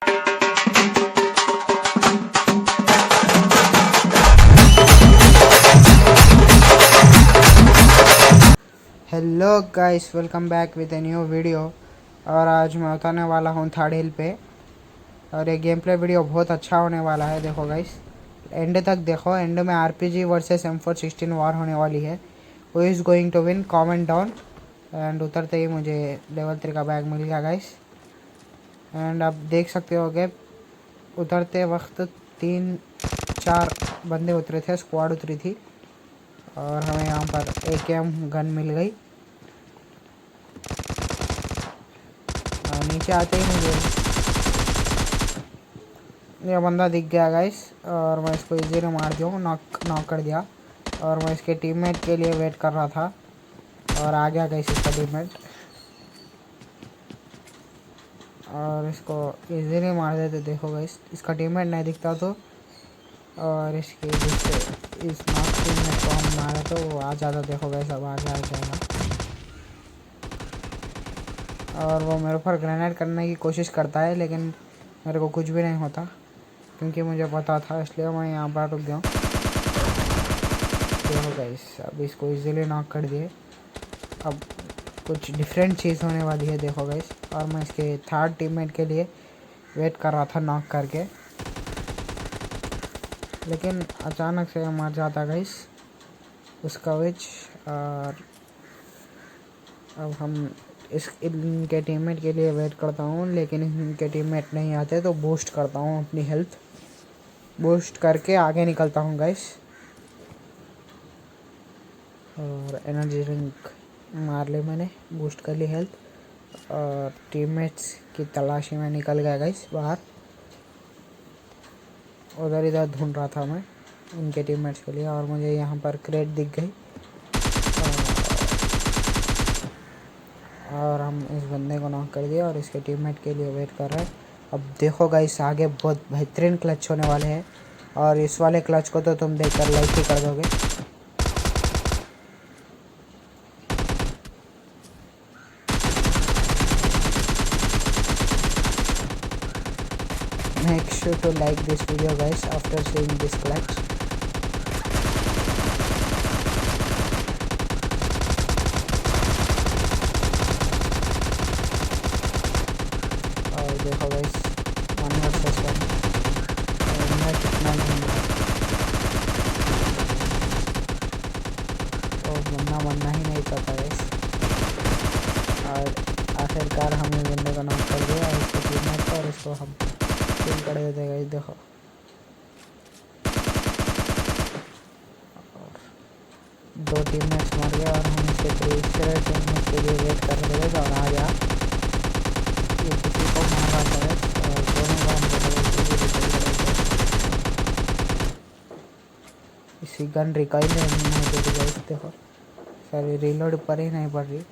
Hello guys, welcome back with a new video. और आज मैं उतारने वाला हूँ थर्ड हिल पे। और ये गेम प्ले वीडियो बहुत अच्छा होने वाला है। देखो गाइस, एंड तक देखो। एंड में RPG वर्सेस M416 वॉर होने वाली है। Who is going to win, comment down. And उतरते ही मुझे लेवल 3 का बैग मिल गया गाइस। एंड आप देख सकते हो कि उतरते वक्त 3-4 बंदे उतरे थे, स्क्वाड उतरी थी। और हमें यहाँ पर AKM गन मिल गई। नीचे आते ही मुझे ये बंदा दिख गया गाइस, और मैं इसको इजीली मार दिया हूँ, नॉक कर दिया। और मैं इसके टीममेट के लिए वेट कर रहा था, और आ गया गाइस इसका टीममेट, और इसको इजीली मार देते। देखो गाइस, इसका टीममेट नहीं दिखता तो, और इसके जिससे इस नॉक टीममेट को हम मारे तो वो आ जाता। देखो गाइस, अब आ जाएगा। और वो मेरे ऊपर ग्रेनेड करने की कोशिश करता है, लेकिन मेरे को कुछ भी नहीं होता, क्योंकि मुझे पता था, इसलिए मैं यहाँ पर रुक गया हूँ। देखो गाइस, अब इसको इजीली नॉक कर दिए। अब कुछ डिफरेंट चीज़ होने वाली है, देखो गाइस। और मैं इसके थर्ड टीममेट के लिए वेट कर रहा था नॉक करके, लेकिन अचानक से मर जाता गाइस उसका विच। और अब हम इनके टीममेट के लिए वेट करता हूँ, लेकिन इनके टीममेट नहीं आते तो बूस्ट करता हूँ, अपनी हेल्थ बूस्ट करके आगे निकलता हूँ गाइस। और एनर्जी ड्रिंक मार ले, मैंने बूस्ट कर ली हेल्थ। और टीममेट्स की तलाशी में निकल गया गाइस बाहर। उधर इधर ढूंढ रहा था मैं इनके टीममेट्स के लिए, और मुझे यहाँ पर क्रेट दिख गई। और हम इस बंदे को नॉक कर दिया और इसके टीममेट के लिए वेट कर रहे हैं। अब देखो गाइस, आगे बहुत बेहतरीन क्लच होने वाले हैं, और इस वाले क्लच को तो तुम देखकर लाइक ही कर दोगे। Make sure to like this video guys after seeing this clutch. और देखो गाइस, 1 वर्सेस 1 मैं कितना ढूंढ तो बनना ही नहीं चाहता गाइस। और आखिरकार हमने बंदे को नॉक कर दिया, इसको टीममेट को, और इसको हम किल कर देते गाइस। देखो, दो टीममेट्स मर गए, और हम इसके तीसरे टीममेट के लिए वेट कर रहे थे, और आ गया। ये किसी को मार रहा था और दोनों बार इसी गन रिकॉइल नहीं दे रही गाइस। देखो, सॉरी, रीलोड पर ही नहीं पड़ रही।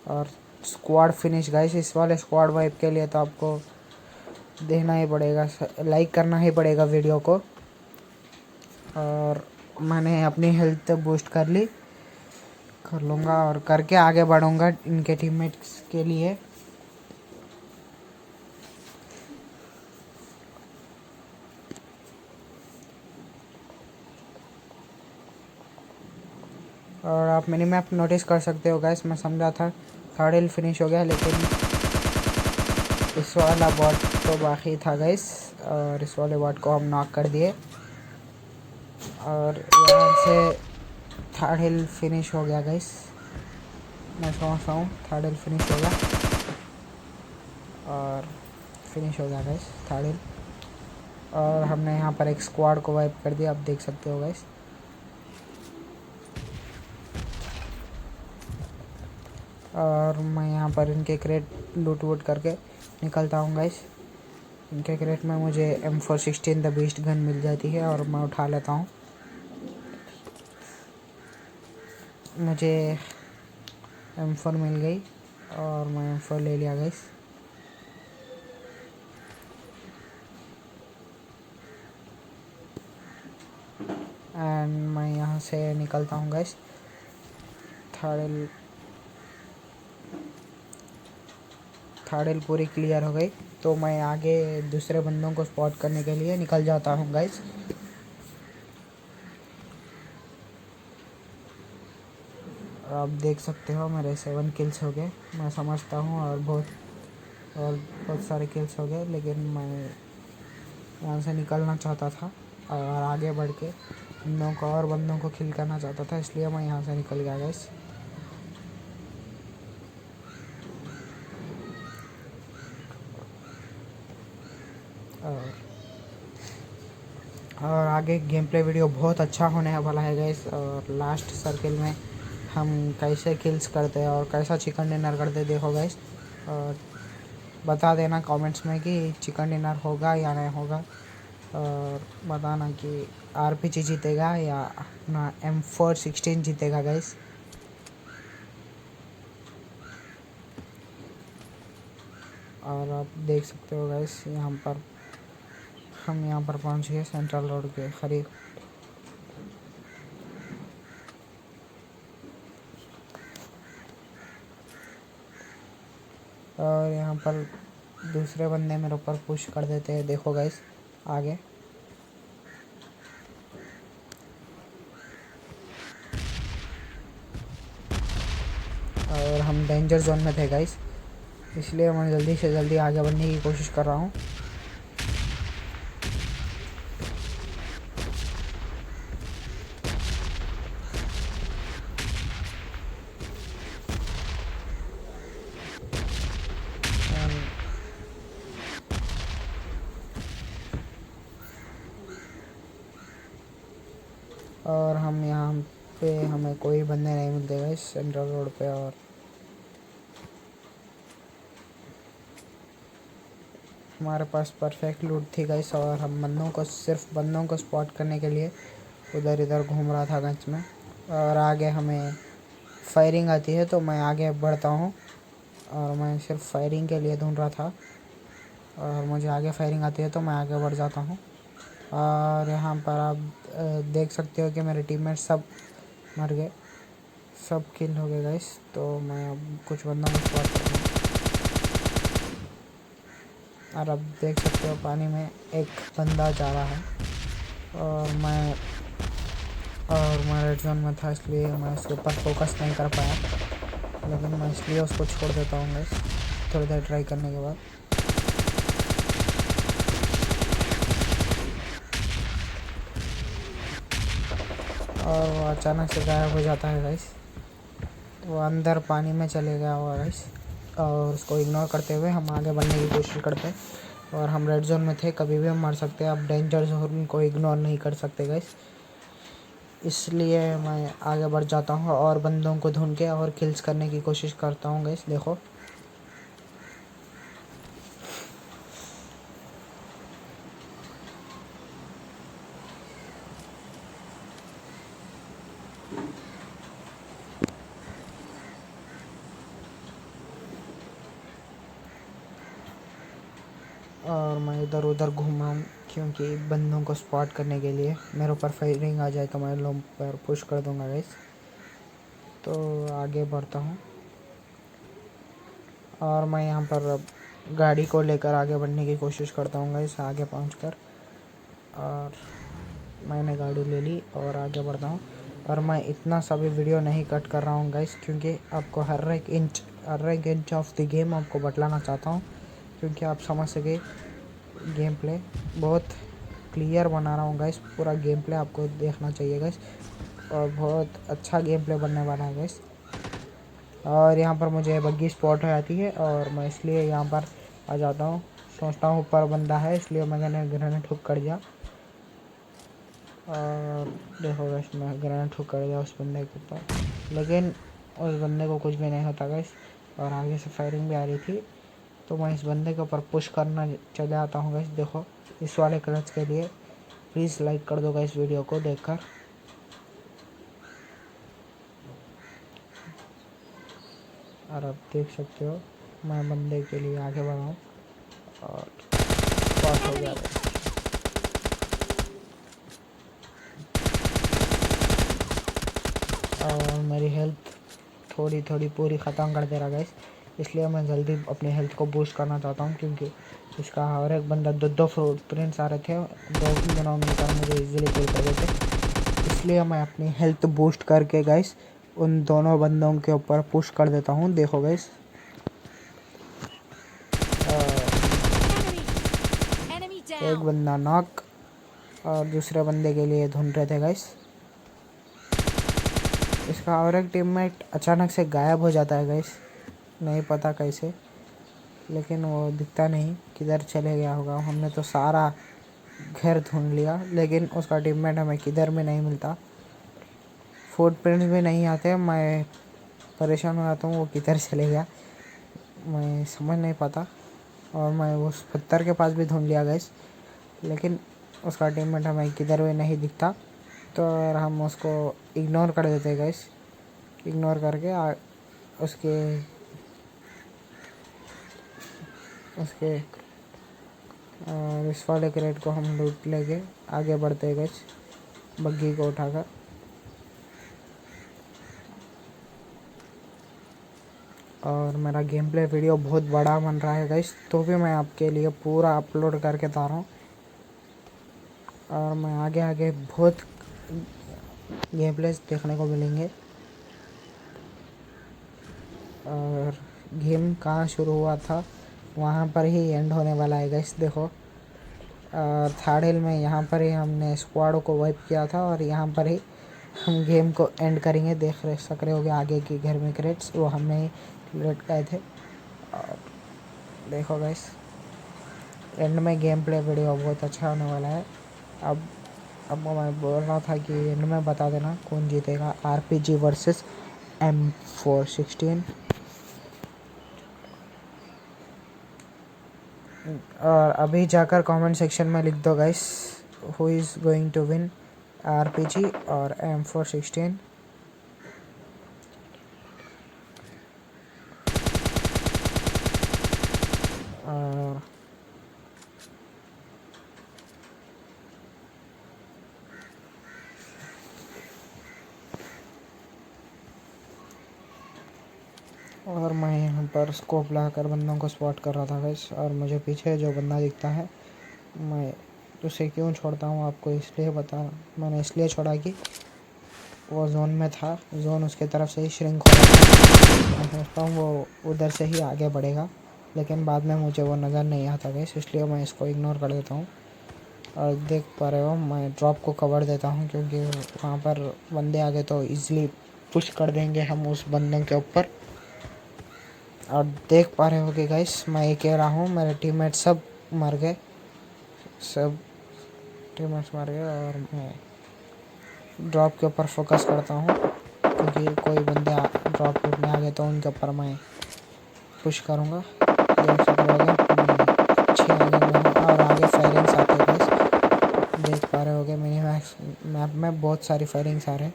और स्क्वाड फिनिश गाइस। इस वाले स्क्वाड वाइप के लिए तो आपको देखना ही पड़ेगा, लाइक करना ही पड़ेगा वीडियो को। और मैंने अपनी हेल्थ बूस्ट कर लूँगा और करके आगे बढ़ूँगा इनके टीममेट्स के लिए। और आप मिनी मैप नोटिस कर सकते हो गाइस, मैं समझा था थर्ड हिल फिनिश हो गया, लेकिन इस वाला बॉट तो बाकी था गाइस। और इस वाले बॉट को हम नॉक कर दिए, और यहाँ से थर्ड हिल फिनिश हो गया गाइस। मैं समझता हूँ थर्ड हिल फिनिश हो गया, और फिनिश हो गया गाइस थर्ड हिल। और हमने यहाँ पर एक स्क्वाड को वाइप कर दिया, आप देख सकते हो गाइस। और मैं यहाँ पर इनके क्रेट लूट वूट करके निकलता हूँ गाइस। इनके क्रेट में मुझे M416 द बीस्ट गन मिल जाती है, और मैं उठा लेता हूँ। मुझे M4 मिल गई, और मैं M4 ले लिया गाइस। एंड मैं यहाँ से निकलता हूँ गाइस। थर्ड हिल पूरी क्लियर हो गई, तो मैं आगे दूसरे बंदों को स्पॉट करने के लिए निकल जाता हूँ गाइस। आप देख सकते हो मेरे 7 किल्स हो गए, मैं समझता हूँ, और बहुत सारे किल्स हो गए, लेकिन मैं यहाँ से निकलना चाहता था और आगे बढ़ के बंदों को किल करना चाहता था, इसलिए मैं यहाँ से निकल गया गाइस। और आगे गेम प्ले वीडियो बहुत अच्छा होने वाला है गाइस। और लास्ट सर्किल में हम कैसे किल्स करते हैं और कैसा चिकन डिनर करते देखो गाइस। और बता देना कमेंट्स में कि चिकन डिनर होगा या नहीं होगा, और बताना कि आरपीजी जीतेगा या अपना M416 जीतेगा गाइस। और आप देख सकते हो गाइस, हम यहाँ पर पहुँच गए सेंट्रल रोड के करीब। और यहाँ पर दूसरे बंदे मेरे ऊपर पुश कर देते हैं, देखो गाइस आगे। और हम डेंजर जोन में थे गाइस, इसलिए मैं जल्दी से जल्दी आगे बढ़ने की कोशिश कर रहा हूँ। और हम यहाँ पे हमें कोई बंदे नहीं मिलते गाइस सेंट्रल रोड पे। और हमारे पास परफेक्ट लूट थी गाइस, और हम सिर्फ बंदों को स्पॉट करने के लिए उधर इधर घूम रहा था गंज में। और आगे हमें फायरिंग आती है तो मैं आगे बढ़ता हूँ, और मैं सिर्फ फायरिंग के लिए ढूंढ रहा था, और मुझे आगे फायरिंग आती है तो मैं आगे बढ़ जाता हूँ। और यहाँ पर आप देख सकते हो कि मेरे टीममेट सब मर गए, सब किल हो गए गाइस। तो मैं अब कुछ बंदों को स्पॉट करता हूँ, और अब देख सकते हो पानी में एक बंदा जा रहा है, और मैं रेड जोन में था, इसलिए मैं उसके ऊपर फोकस नहीं कर पाया, लेकिन मैं इसलिए उसको छोड़ देता हूँ गाइस थोड़ी देर ट्राई करने के बाद। और वो अचानक से गायब हो जाता है गाइस, वो अंदर पानी में चले गया हुआ गाइस। और उसको इग्नोर करते हुए हम आगे बढ़ने की कोशिश करते हैं, और हम रेड जोन में थे, कभी भी हम मर सकते हैं। आप डेंजर जोन को इग्नोर नहीं कर सकते गाइस, इसलिए मैं आगे बढ़ जाता हूँ और बंदों को ढूंढ के और किल्स करने की कोशिश करता हूँ गाइस। देखो और मैं इधर उधर घूमा हूँ, क्योंकि बंदों को स्पॉट करने के लिए मेरे ऊपर फायरिंग आ जाए तो मैं लोग पर पुश कर दूंगा गाइस। तो आगे बढ़ता हूँ, और मैं यहाँ पर अब गाड़ी को लेकर आगे बढ़ने की कोशिश करता हूँ गाइस आगे पहुँचकर। और मैंने गाड़ी ले ली और आगे बढ़ता हूँ। और मैं इतना सा भी वीडियो नहीं कट कर रहा हूँ गाइस, क्योंकि आपको हर एक इंच ऑफ द गेम आपको बतलाना चाहता हूँ, क्योंकि आप समझ सके गेम प्ले बहुत क्लियर बना रहा हूँ गाइस। पूरा गेम प्ले आपको देखना चाहिए गाइस, और बहुत अच्छा गेम प्ले बनने वाला है गाइस। और यहाँ पर मुझे बग्गी स्पॉट हो जाती है, और मैं इसलिए यहाँ पर आ जाता हूँ, सोचता हूँ ऊपर बंदा है, इसलिए मैंने ग्रेनेड हुक कर दिया। और देखो गाइस मैं ग्रेनेड हुक कर दिया उस बंदे के ऊपर, लेकिन उस बंदे को कुछ भी नहीं होता गाइस। और आगे से फायरिंग भी आ रही थी, तो मैं इस बंदे के ऊपर पुश करना चले आता हूँ गाइस। देखो इस वाले क्लच के लिए प्लीज़ लाइक कर दो गाइस वीडियो को देखकर। और आप देख सकते हो मैं बंदे के लिए आगे बढ़ा हूँ, और स्पॉट हो गया गाइस। और मेरी हेल्थ थोड़ी थोड़ी पूरी ख़त्म कर दे रहा गाइस, इसलिए मैं जल्दी अपनी हेल्थ को बूस्ट करना चाहता हूँ, क्योंकि इसका हर एक बंदा दो फुट प्रिंट्स आ रहे थे, 2 दिनों में निकाल मुझे इजीली किल कर देते। इसलिए मैं अपनी हेल्थ बूस्ट करके गाइस उन दोनों बंदों के ऊपर पुश कर देता हूँ। देखो गाइस, एक बंदा नॉक और दूसरे बंदे के लिए ढूंढ रहे थे गाइस। इसका और एक टीममेट अचानक से गायब हो जाता है गाइस, नहीं पता कैसे, लेकिन वो दिखता नहीं, किधर चले गया होगा। हमने तो सारा घर ढूंढ लिया, लेकिन उसका टीममेट हमें किधर भी नहीं मिलता, फुटप्रिंट्स भी नहीं आते। मैं परेशान हो जाता हूँ, वो किधर चले गया मैं समझ नहीं पाता। और मैं उस पत्थर के पास भी ढूंढ लिया गाइस, लेकिन उसका टीममेट हमें किधर भी नहीं दिखता। तो अगर हम उसको इग्नोर कर देते गाइस, इग्नोर करके उसके उसके और इस वाले क्रेट को हम लूट लेंगे। आगे बढ़ते गाइस बग्गी को उठाकर। और मेरा गेम प्ले वीडियो बहुत बड़ा बन रहा है गाइस, तो भी मैं आपके लिए पूरा अपलोड करके ला रहा हूँ। और मैं आगे आगे बहुत गेम प्लेस देखने को मिलेंगे। और गेम कहाँ शुरू हुआ था वहाँ पर ही एंड होने वाला है गाइस। देखो, थर्ड हिल में यहाँ पर ही हमने स्क्वाड को वाइप किया था, और यहाँ पर ही हम गेम को एंड करेंगे। सक रहे होगे आगे की घर में क्रेट्स, वो हमने लेट गए थे। और देखो गाइस, एंड में गेम प्ले वीडियो बहुत अच्छा होने वाला है। अब मैं बोल रहा था कि एंड में बता देना कौन जीतेगा, RPG वर्सेस M416। और अभी जाकर कमेंट सेक्शन में लिख दो guys, who is going to win, RPG और M416। और मैं यहाँ पर स्कोप लगाकर बंदों को स्पॉट कर रहा था गाइस, और मुझे पीछे जो बंदा दिखता है मैं उसे क्यों छोड़ता हूँ आपको इसलिए बता, मैंने इसलिए छोड़ा कि वो जोन में था, जोन उसके तरफ से ही श्रिंक हो रहा था। मैं सोचता हूँ वो उधर से ही आगे बढ़ेगा, लेकिन बाद में मुझे वो नज़र नहीं आता गाइस, इसलिए मैं इसको इग्नोर कर देता हूँ। और देख पा रहे हो मैं ड्रॉप को कवर देता हूँ, क्योंकि वहाँ पर बंदे आगे तो ईज़िली पुश कर देंगे हम उस बंदे के ऊपर। और देख पा रहे हो कि गाइस मैं ये कह रहा हूँ, मेरे टीममेट सब मर गए, सब टीममेट्स मर गए। और मैं ड्रॉप के ऊपर फोकस करता हूँ, क्योंकि कोई बंदे ड्रॉप लूटने आ गए तो उनके ऊपर मैं पुश करूँगा। देख सकते हो मैं 6 आगे में हूँ, और आगे फायरिंग्स आते हैं गाइस, देख पा रहे होगे मिनी मैप में बहुत सारी फायरिंग्स आ रहे हैं।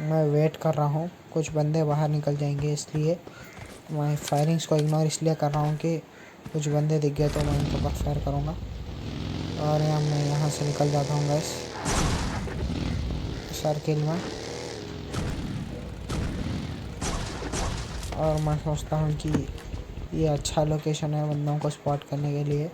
मैं वेट कर रहा हूँ, कुछ बंदे बाहर निकल जाएंगे, इसलिए मैं फायरिंग्स को इग्नोर इसलिए कर रहा हूँ कि कुछ बंदे दिख गए तो मैं उनके ऊपर फायर करूँगा। और मैं यहाँ से निकल जाता हूँ गाइस सर्किल में। और मैं सोचता हूँ कि ये अच्छा लोकेशन है बंदों को स्पॉट करने के लिए।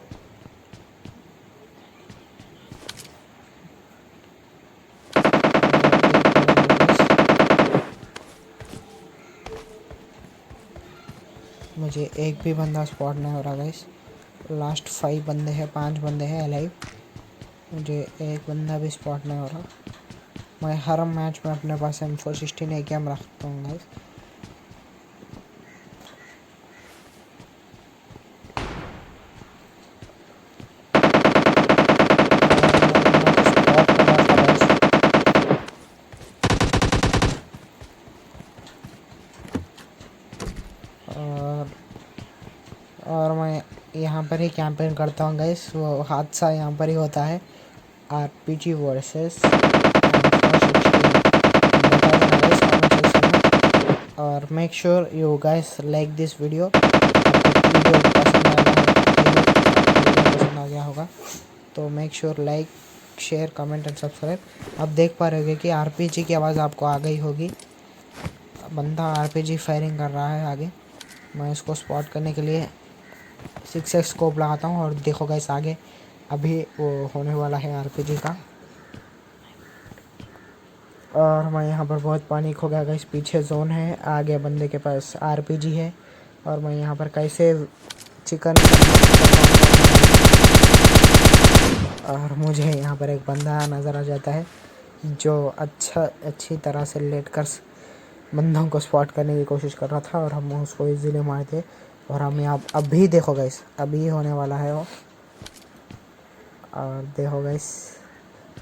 मुझे एक भी बंदा स्पॉट नहीं हो रहा गाइस, लास्ट 5 बंदे हैं, 5 बंदे हैं अलाइव, मुझे एक बंदा भी स्पॉट नहीं हो रहा। मैं हर मैच में अपने पास M416 AKM रखता हूँ गाइस। और मैं यहाँ पर ही कैंपेन करता हूँ गाइस, वो हादसा यहाँ पर ही होता है, RPG वर्सेस और make sure you guys like this video. Video पसंद आ गया होगा तो make sure like share comment and subscribe. आप देख पा रहे होंगे कि RPG की आवाज़ आपको आ गई होगी। बंदा आरपीजी फायरिंग कर रहा है आगे। मैं इसको स्पॉट करने के लिए 6x स्कोप लगाता हूँ और देखो गाइस आगे अभी वो होने वाला है आरपीजी का। और मैं यहाँ पर बहुत पैनिक हो गया गाइस, पीछे जोन है, आगे बंदे के पास आरपीजी है और मैं यहाँ पर कैसे चिकन करवाऊँगा मोबाइल में। और मुझे यहाँ पर एक बंदा नज़र आ जाता है जो अच्छी तरह से लेट कर बंदों को स्पॉट करने की कोशिश कर रहा था और हम उसको इजीली मारते। और हम यहाँ अभी देखो गाइस अभी होने वाला है वो। और देखो गाइस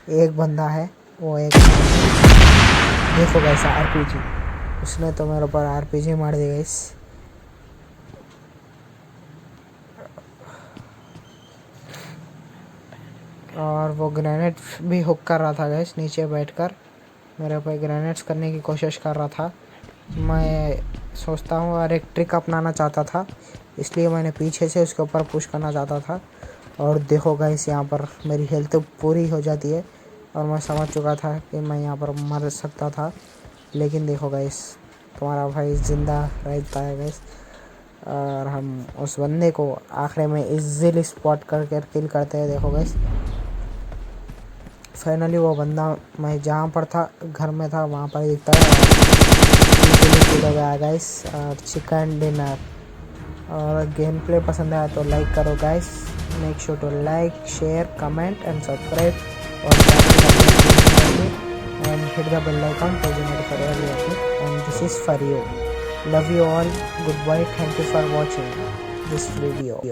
एक बंदा है वो, एक देखो गाइस आरपीजी, उसने तो मेरे ऊपर आरपीजी मार दी गाइस। और वो ग्रेनेड भी हुक कर रहा था गाइस, नीचे बैठकर मेरे ऊपर ग्रेनेड्स करने की कोशिश कर रहा था। मैं सोचता हूँ और एक ट्रिक अपनाना चाहता था, इसलिए मैंने पीछे से उसके ऊपर पुश करना चाहता था। और देखो गाइस यहाँ पर मेरी हेल्थ तो पूरी हो जाती है और मैं समझ चुका था कि मैं यहाँ पर मर सकता था, लेकिन देखो गाइस तुम्हारा भाई ज़िंदा रहता है गाइस। और हम उस बंदे को आखिर में इजीली स्पॉट करके किल करते हैं। देखो गाइस फाइनली वो बंदा मैं जहाँ पर था घर में था वहाँ पर दिखता है और इजीली किल हो गया गाइस। और चिकन डिनर। और गेम प्ले पसंद आया तो लाइक करो guys, make sure to like share comment and subscribe और channel and hit the bell icon to be notified every update. And this is for you. Love you all. Goodbye. Thank you for watching this video.